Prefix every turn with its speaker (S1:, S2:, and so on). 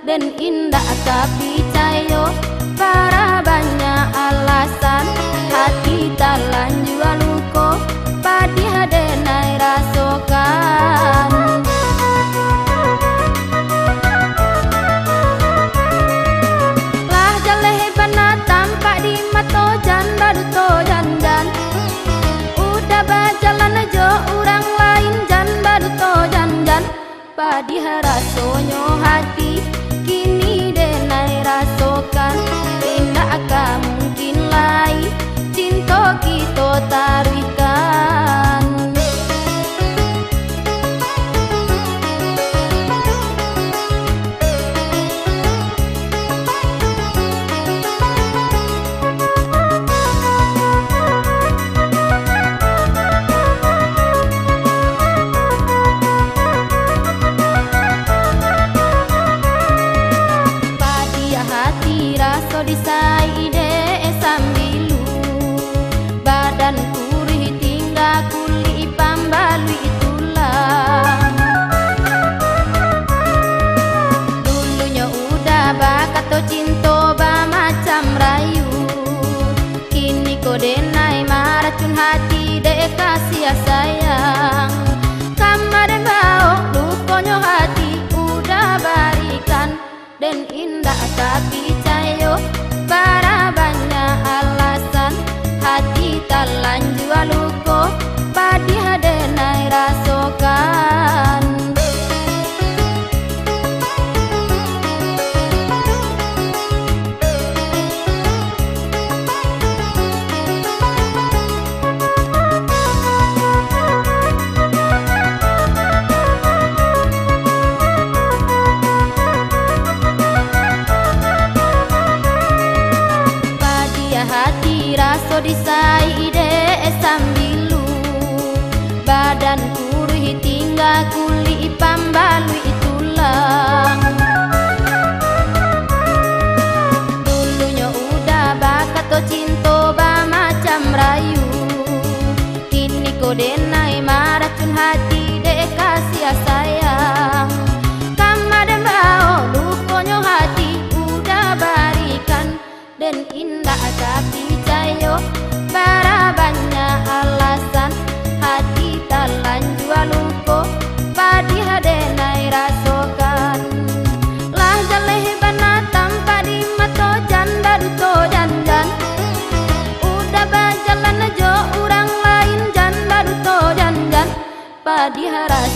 S1: dan indah tapi cayo. Para banyak alasan hati talanju aluko padi hadenai rasokan. Lah jaleh bana tampak di mato jan baduto jan. Udah bajalan aja orang lain jan baduto jan. Padi harasonyo hati kini denai rasokan. Tidak akan mungkin lai cinta kita taruhkan. Disai ide sambilu badan kurih tinggal kuli pambalui tulang. Dulunya udah bakato cinta ba macam rayu, kini kodenai maracun hati dek kasih sayang. Kamar dan bau lukonyo hati udah barikan dan indah tapi cayo. Para banyak alasan hati talanju aluko padi hadenai rasokan. Hati raso disai ide sambilu badan kurih tinggal kuli pambalui tulang. Dulunya udah bakato cinta ba macam rayu, kini kodenai maracun hati dek kasih sayang. Kamar dan bau lukonyo hati udah barikan dan indah tapi cayo. Para banyak alasan hati talanju aluko padi hadenai rasokan. Lah jaleh bana tampak di mato jan baduto jan. Udah bajalan aja orang lain jan baduto jan. Padi haras